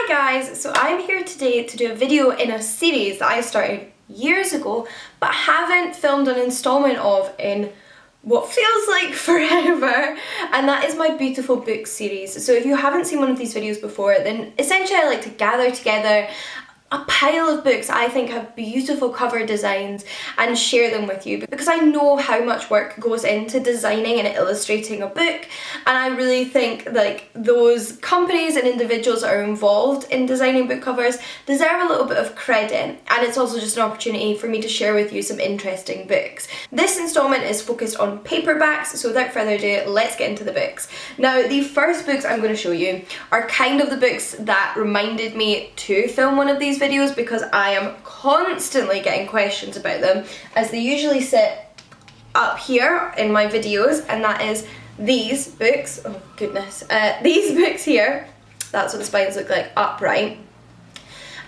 Hi guys, so I'm here today to do a video in a series that I started years ago but haven't filmed an installment of in what feels like forever, and that is my beautiful book series. So if you haven't seen one of these videos before, then essentially I like to gather together a pile of books I think have beautiful cover designs and share them with you, because I know how much work goes into designing and illustrating a book, and I really think like those companies and individuals that are involved in designing book covers deserve a little bit of credit, and it's also just an opportunity for me to share with you some interesting books. This installment is focused on paperbacks, so without further ado, let's get into the books. Now, the first books I'm going to show you are kind of the books that reminded me to film one of these videos, because I am constantly getting questions about them, as they usually sit up here in my videos, and that is these books. Oh goodness, these books here. That's what the spines look like upright.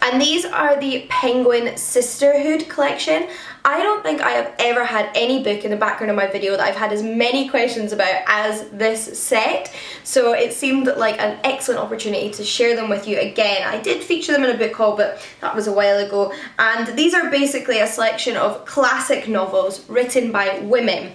And these are the Penguin Sisterhood collection. I don't think I have ever had any book in the background of my video that I've had as many questions about as this set, so it seemed like an excellent opportunity to share them with you again. I did feature them in a book haul, but that was a while ago, and these are basically a selection of classic novels written by women.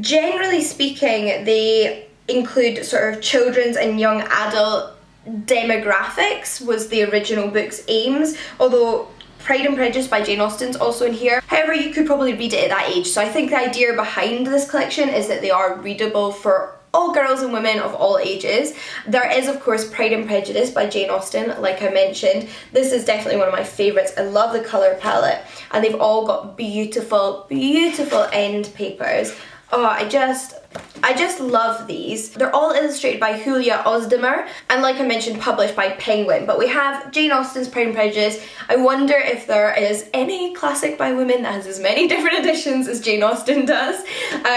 Generally speaking, they include sort of children's and young adult demographics was the original book's aims, although Pride and Prejudice by Jane Austen's also in here. However, you could probably read it at that age, so I think the idea behind this collection is that they are readable for all girls and women of all ages. There is of course Pride and Prejudice by Jane Austen, like I mentioned. This is definitely one of my favourites. I love the colour palette, and they've all got beautiful, beautiful end papers. Oh, I just love these. They're all illustrated by Julia Osdemer, and like I mentioned, published by Penguin. But we have Jane Austen's Pride and Prejudice. I wonder if there is any classic by women that has as many different editions as Jane Austen does.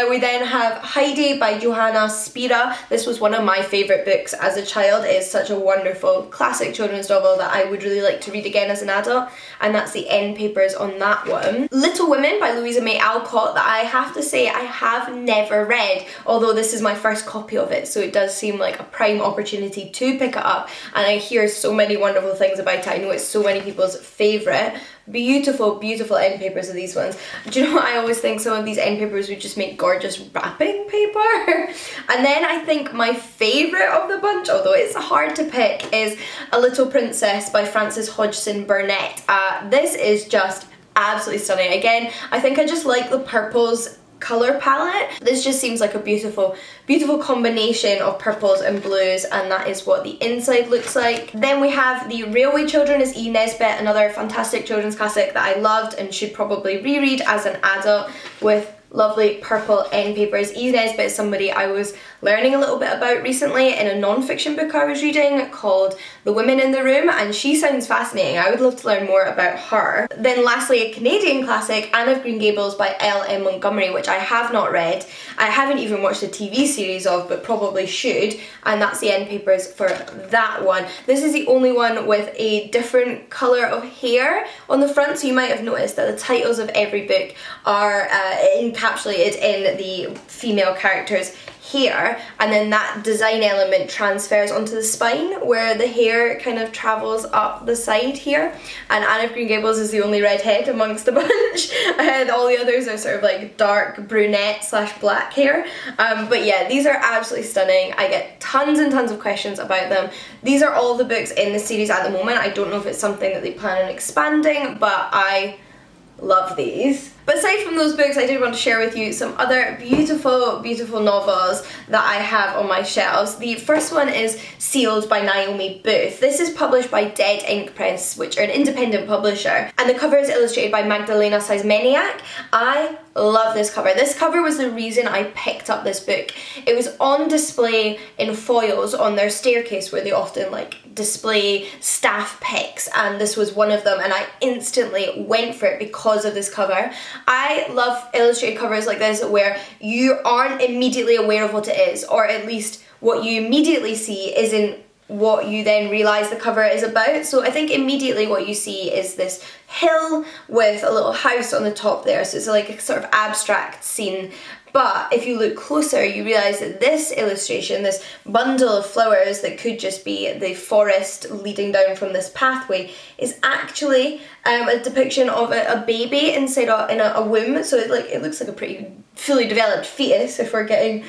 We then have Heidi by Johanna Spira. This was one of my favourite books as a child. It is such a wonderful classic children's novel that I would really like to read again as an adult, and that's the end papers on that one. Little Women by Louisa May Alcott, that I have to say I have never read, although this is my first copy of it, so it does seem like a prime opportunity to pick it up, and I hear so many wonderful things about it. I know it's so many people's favourite. Beautiful, beautiful end papers of these ones. Do you know what, I always think some of these end papers would just make gorgeous wrapping paper. And then I think my favourite of the bunch, although it's hard to pick, is A Little Princess by Frances Hodgson Burnett. This is just absolutely stunning. Again, I think I just like the purples colour palette. This just seems like a beautiful, beautiful combination of purples and blues, and that is what the inside looks like. Then we have The Railway Children is E. Nesbit, another fantastic children's classic that I loved and should probably reread as an adult, with lovely purple end papers. E. Nesbit is somebody I was learning a little bit about recently in a non-fiction book I was reading called The Women in the Room, and she sounds fascinating. I would love to learn more about her. Then lastly, a Canadian classic, Anne of Green Gables by L.M. Montgomery, which I have not read. I haven't even watched the TV series of, but probably should, and that's the end papers for that one. This is the only one with a different colour of hair on the front, so you might have noticed that the titles of every book are encapsulated in the female character's hair, and then that design element transfers onto the spine where the hair kind of travels up the side here. And Anne of Green Gables is the only redhead amongst the bunch, and all the others are sort of like dark brunette / black hair. But yeah, these are absolutely stunning. I get tons and tons of questions about them. These are all the books in the series at the moment. I don't know if it's something that they plan on expanding, but I love these. But aside from those books, I did want to share with you some other beautiful, beautiful novels that I have on my shelves. The first one is Sealed by Naomi Booth. This is published by Dead Ink Press, which are an independent publisher, and the cover is illustrated by Magdalena Seismeniak. I love this cover. This cover was the reason I picked up this book. It was on display in foils on their staircase, where they often like display staff pics, and this was one of them, and I instantly went for it because of this cover. I love illustrated covers like this where you aren't immediately aware of what it is, or at least what you immediately see isn't what you then realise the cover is about. So I think immediately what you see is this hill with a little house on the top there, so it's like a sort of abstract scene, But if you look closer, you realise that this illustration, this bundle of flowers that could just be the forest leading down from this pathway, is actually a depiction of a baby inside a womb. So it looks like a pretty fully developed fetus, if we're getting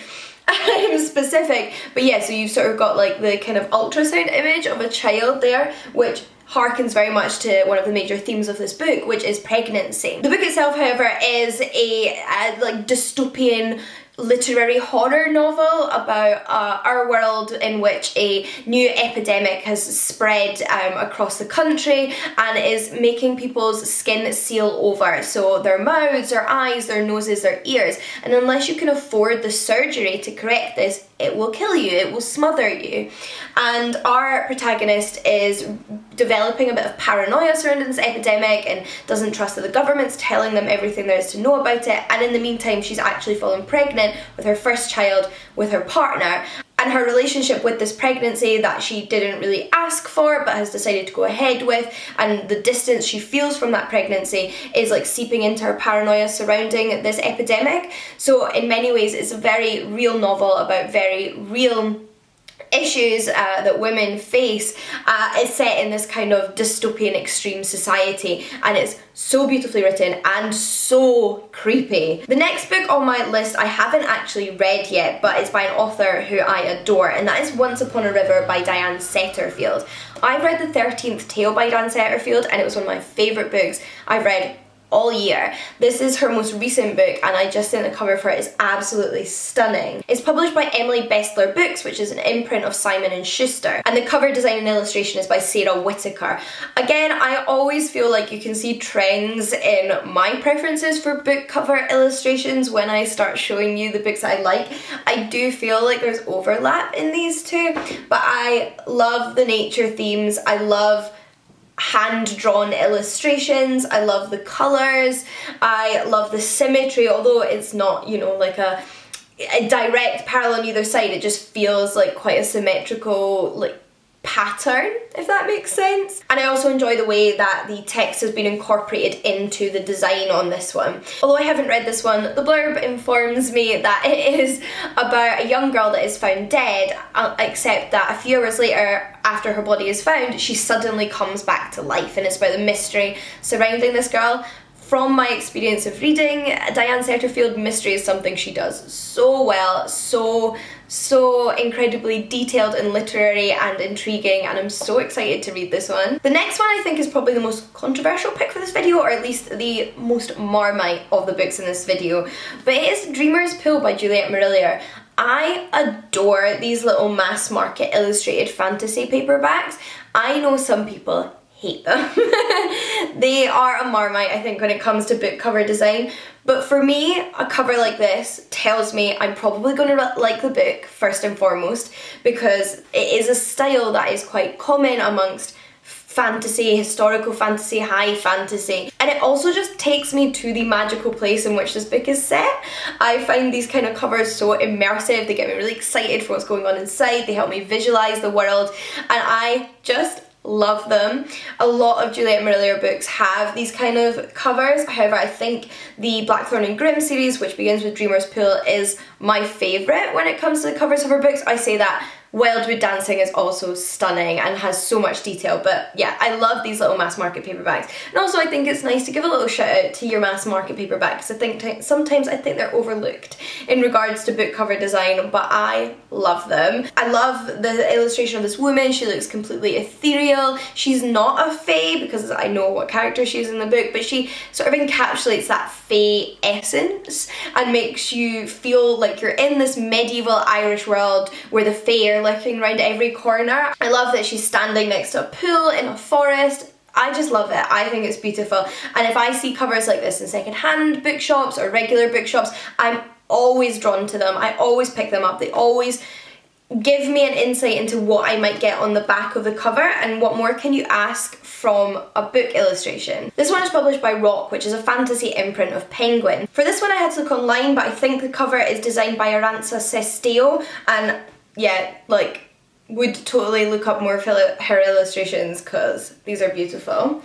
specific. But yeah, so you've sort of got like the kind of ultrasound image of a child there, which harkens very much to one of the major themes of this book, which is pregnancy. The book itself, however, is a like dystopian literary horror novel about our world in which a new epidemic has spread across the country and is making people's skin seal over, so their mouths, their eyes, their noses, their ears, and unless you can afford the surgery to correct this, it will kill you, it will smother you. And our protagonist is developing a bit of paranoia surrounding this epidemic and doesn't trust that the government's telling them everything there is to know about it, and in the meantime she's actually fallen pregnant with her first child with her partner. And her relationship with this pregnancy that she didn't really ask for but has decided to go ahead with, and the distance she feels from that pregnancy is like seeping into her paranoia surrounding this epidemic. So in many ways it's a very real novel about very real issues that women face. It's set in this kind of dystopian extreme society, and it's so beautifully written and so creepy. The next book on my list I haven't actually read yet, but it's by an author who I adore, and that is Once Upon a River by Diane Setterfield. I've read The 13th Tale by Diane Setterfield, and it was one of my favourite books I've read all year. This is her most recent book, and I just think the cover for it is absolutely stunning. It's published by Emily Bestler Books, which is an imprint of Simon & Schuster, and the cover design and illustration is by Sarah Whitaker. Again, I always feel like you can see trends in my preferences for book cover illustrations when I start showing you the books I like. I do feel like there's overlap in these two, but I love the nature themes, I love hand-drawn illustrations, I love the colours, I love the symmetry, although it's not, you know, like a direct parallel on either side, it just feels like quite a symmetrical like pattern, if that makes sense. And I also enjoy the way that the text has been incorporated into the design on this one. Although I haven't read this one, the blurb informs me that it is about a young girl that is found dead, except that a few hours later, after her body is found, she suddenly comes back to life, and it's about the mystery surrounding this girl. From my experience of reading Diane Setterfield, mystery is something she does so well, so incredibly detailed and literary and intriguing, and I'm so excited to read this one. The next one I think is probably the most controversial pick for this video, or at least the most Marmite of the books in this video, but it is Dreamer's Pool by Juliet Marillier. I adore these little mass market illustrated fantasy paperbacks. I know some people hate them. They are a Marmite, I think, when it comes to book cover design, but for me a cover like this tells me I'm probably going to like the book first and foremost, because it is a style that is quite common amongst fantasy, historical fantasy, high fantasy, and it also just takes me to the magical place in which this book is set. I find these kind of covers so immersive, they get me really excited for what's going on inside, they help me visualise the world, and I just love them. A lot of Juliet Marillier books have these kind of covers, however I think the Blackthorn and Grimm series, which begins with Dreamer's Pool, is my favourite when it comes to the covers of her books. I say that Wildwood Dancing is also stunning and has so much detail, but yeah, I love these little mass market paperbacks. And also I think it's nice to give a little shout out to your mass market paperbacks. I think sometimes I think they're overlooked in regards to book cover design, but I love them. I love the illustration of this woman. She looks completely ethereal. She's not a fae because I know what character she is in the book, but she sort of encapsulates that fae essence and makes you feel like you're in this medieval Irish world where the fae are lurking around every corner. I love that she's standing next to a pool in a forest. I just love it. I think it's beautiful. And if I see covers like this in second-hand bookshops or regular bookshops, I'm always drawn to them. I always pick them up. They always give me an insight into what I might get on the back of the cover, and what more can you ask from a book illustration. This one is published by Rock, which is a fantasy imprint of Penguin. For this one I had to look online, but I think the cover is designed by Aranza Sesteo, and yeah, like, would totally look up more of her illustrations because these are beautiful.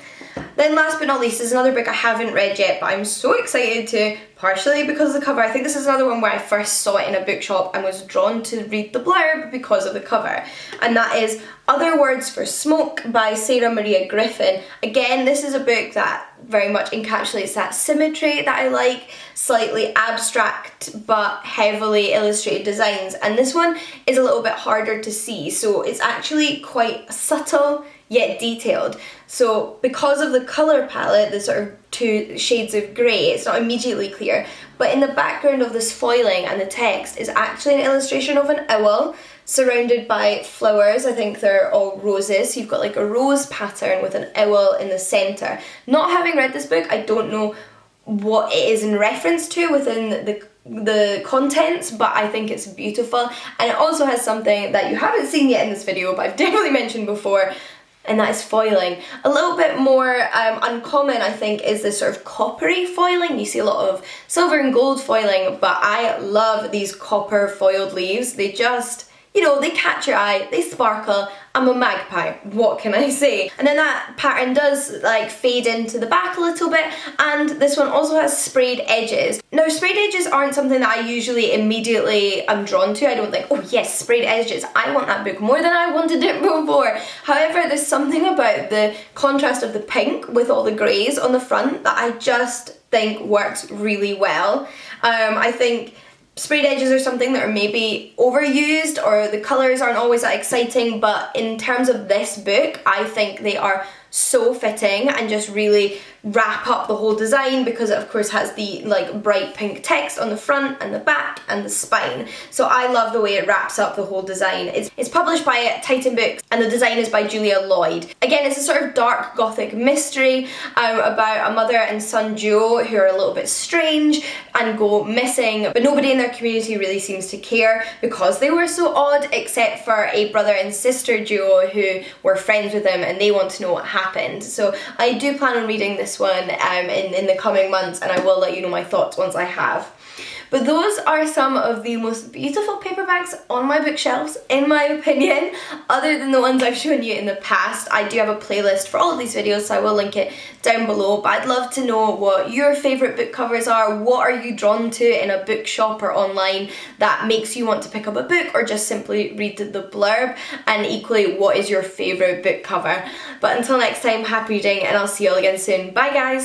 Then last but not least is another book I haven't read yet, but I'm so excited to, partially because of the cover. I think this is another one where I first saw it in a bookshop and was drawn to read the blurb because of the cover. And that is Other Words for Smoke by Sarah Maria Griffin. Again, this is a book that very much encapsulates that symmetry that I like, slightly abstract but heavily illustrated designs. And this one is a little bit harder to see, so it's actually quite subtle yet detailed. So because of the colour palette, the sort of two shades of grey, it's not immediately clear, but in the background of this foiling and the text is actually an illustration of an owl surrounded by flowers. I think they're all roses, so you've got like a rose pattern with an owl in the centre. Not having read this book, I don't know what it is in reference to within the contents, but I think it's beautiful. And it also has something that you haven't seen yet in this video, but I've definitely mentioned before, and that is foiling. A little bit more uncommon, I think, is this sort of coppery foiling. You see a lot of silver and gold foiling, but I love these copper foiled leaves. They just, you know, they catch your eye, they sparkle. I'm a magpie, what can I say? And then that pattern does like fade into the back a little bit, and this one also has sprayed edges. Now, sprayed edges aren't something that I usually immediately am drawn to. I don't think, oh yes, sprayed edges, I want that book more than I wanted it before. However, there's something about the contrast of the pink with all the greys on the front that I just think works really well. I think sprayed edges are something that are maybe overused, or the colours aren't always that exciting, but in terms of this book, I think they are so fitting and just really wrap up the whole design, because it of course has the like bright pink text on the front and the back and the spine. So I love the way it wraps up the whole design. It's published by Titan Books and the design is by Julia Lloyd. Again, it's a sort of dark gothic mystery about a mother and son duo who are a little bit strange and go missing, but nobody in their community really seems to care because they were so odd, except for a brother and sister duo who were friends with them and they want to know what happened. So I do plan on reading this one in the coming months, and I will let you know my thoughts once I have. But those are some of the most beautiful paperbacks on my bookshelves, in my opinion, other than the ones I've shown you in the past. I do have a playlist for all of these videos, so I will link it down below, but I'd love to know what your favourite book covers are. What are you drawn to in a bookshop or online that makes you want to pick up a book or just simply read the blurb? And equally, what is your favourite book cover? But until next time, happy reading, and I'll see you all again soon. Bye guys!